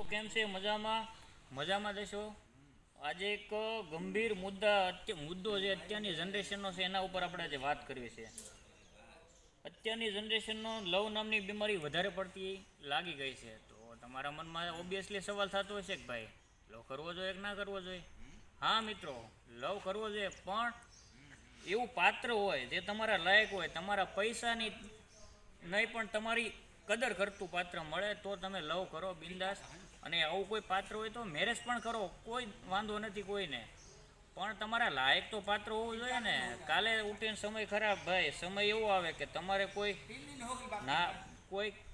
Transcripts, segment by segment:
કેમ છે? મજામાં દેશો. આજે એક ગંભીર મુદ્દો જે અત્યારની જનરેશનનો છે એના ઉપર આપણે આજે વાત કરવી છે. અત્યારની જનરેશનનો લવ નામની બીમારી વધારે પડતી લાગી ગઈ છે. તો તમારા મનમાં ઓબ્વિયસલી સવાલ થતો હશે કે ભાઈ લવ કરવો જોઈએ કે ના કરવો જોઈએ? હા મિત્રો, લવ કરવો જોઈએ, પણ એવું પાત્ર હોય જે તમારા લાયક હોય, તમારા પૈસાની નહીં પણ તમારી કદર કરતું પાત્ર મળે તો તમે લવ કરો બિંદાસ. અને આવું કોઈ પાત્ર હોય તો મેરેજ પણ કરો, કોઈ વાંધો નથી કોઈને, પણ તમારા લાયક તો પાત્ર હોવું જોઈએ ને. કાલે ઉઠીને સમય ખરાબ, ભાઈ સમય એવો આવે કે તમારે કોઈ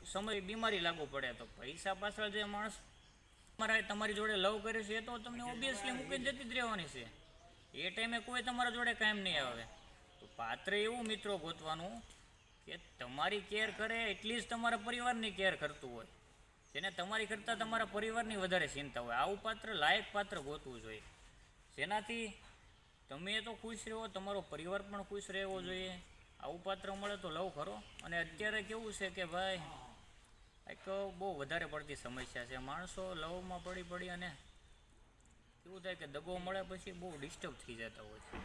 સમય બીમારી લાગુ પડે તો પૈસા પાછળ જે માણસ તમારી જોડે લવ કરે છે એ તો તમને ઓબ્વિયસલી મૂકીને જતી જ રહેવાની છે. એ ટાઈમે કોઈ તમારા જોડે કાયમ નહીં આવે. તો પાત્ર એવું મિત્રો ગોતવાનું કે તમારી કેર કરે એટલી જ તમારા પરિવારની કેર કરતું હોય, જેને તમારી કરતાં તમારા પરિવારની વધારે ચિંતા હોય. આવું પાત્ર, લાયક પાત્ર ગોતવું જોઈએ, જેનાથી તમે તો ખુશ રહો, તમારો પરિવાર પણ ખુશ રહેવો જોઈએ. આવું પાત્ર મળે તો લવ કરો. અને અત્યારે કેવું છે કે ભાઈ એક બહુ વધારે પડતી સમસ્યા છે. માણસો લવમાં પડી અને કેવું થાય કે દગો મળે પછી બહુ ડિસ્ટર્બ થઈ જતા હોય છે,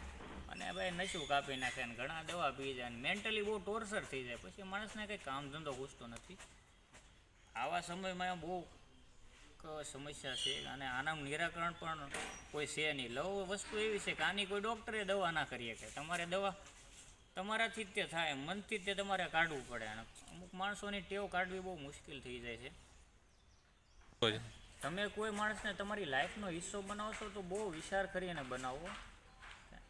અને ભાઈ નશો કાપી નાખે ને ઘણા દવા પી જાય ને મેન્ટલી બહુ ટોર્ચર થઈ જાય, પછી માણસને કંઈ કામ ધંધો ઘૂસતો નથી. આવા સમયમાં બહુ સમસ્યા છે અને આના નિરાકરણ પણ કોઈ છે નહીં. લવ વસ્તુ એવી છે કે આની કોઈ ડૉક્ટરે દવા ના કરી શકે. તમારે દવા તમારાથી જ તે થાય, મનથી જ તે તમારે કાઢવું પડે, અને અમુક માણસોની ટેવ કાઢવી બહુ મુશ્કેલ થઈ જાય છે. તમે કોઈ માણસને તમારી લાઈફનો હિસ્સો બનાવશો તો બહુ વિચાર કરીને બનાવો.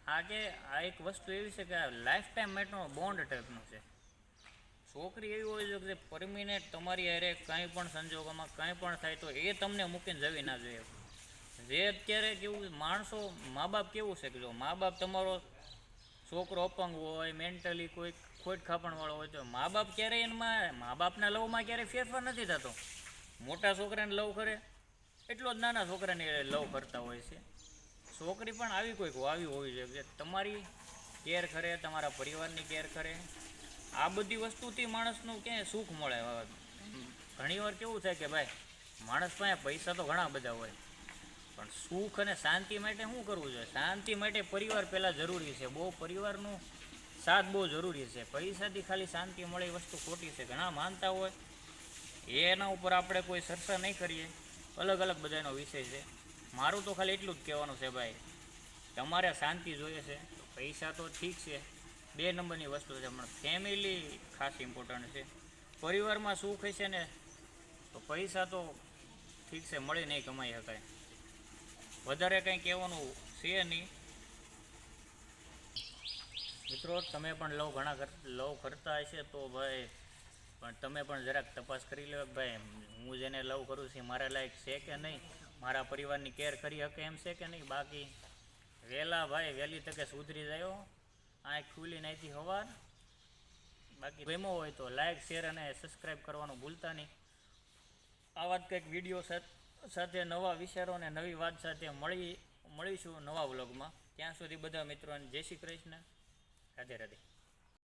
આ એક વસ્તુ એવી છે કે લાઈફ ટાઈમ મેટરનો બોન્ડ ટાઈપનું છે. છોકરી એવી હોય છે કે પરમિનેન્ટ તમારી હારે કંઈ પણ સંજોગોમાં કંઈ પણ થાય તો એ તમને મૂકીને જવી ના જોઈએ. જે અત્યારે કેવું માણસો, મા બાપ કેવું છે કે જો મા બાપ તમારો છોકરો અપંગ હોય, મેન્ટલી કોઈ ખોટ ખાપણવાળો હોય તો મા બાપ ક્યારેય એમાં, મા બાપના લવમાં ક્યારેય ફેરફાર નથી થતો. મોટા છોકરાને લવ કરે એટલો જ નાના છોકરાને લવ કરતા હોય છે. છોકરી પણ આવી હોવી જોઈએ કે તમારી કેર કરે, તમારા પરિવારની કેર કરે. આ બધી વસ્તુથી માણસનું ક્યાંય સુખ મળે. ઘણીવાર કેવું થાય કે ભાઈ માણસ પાસે પૈસા તો ઘણા બધા હોય, પણ સુખ અને શાંતિ માટે શું કરવું જોઈએ? શાંતિ માટે પરિવાર પહેલાં જરૂરી છે. પરિવારનું સાથ બહુ જરૂરી છે. પૈસાથી ખાલી શાંતિ મળે એ વસ્તુ ખોટી છે. ઘણા માનતા હોય, એના ઉપર આપણે કોઈ ચર્ચા નહીં કરીએ. અલગ અલગ બધાનો વિષય છે. મારું તો ખાલી એટલું જ કહેવાનું છે ભાઈ, તમારે શાંતિ જોઈએ છે તો પૈસા તો ઠીક છે, 2 નંબરની વસ્તુ છે, પણ ફેમિલી ખાસ ઇમ્પોર્ટન્ટ છે. પરિવારમાં સુખ હશે ને તો પૈસા તો ઠીક છે, મળી નહીં કમાઈ શકાય. વધારે કંઈ કહેવાનું છે નહીં. મિત્રો, તમે પણ લવ કરતા હશે તો ભાઈ પણ તમે પણ જરાક તપાસ કરી લો ભાઈ હું જેને લવ કરું છું મારા લાયક છે કે નહીં, મારા પરિવારની કેર કરી શકે એમ છે કે નહીં. બાકી વહેલી તકે સુધરી જાય, આંખ ખુલી નાખી હવાર. બાકી ગમ્યો હોય તો લાઇક, શેર અને સબસ્ક્રાઈબ કરવાનું ભૂલતા નહીં. આવા જ કંઈક વિડીયો સાથે નવા વિચારો અને નવી વાત સાથે મળીશું નવા વ્લોગમાં. ત્યાં સુધી બધા મિત્રોને જય શ્રી કૃષ્ણ, રાધે રાધે.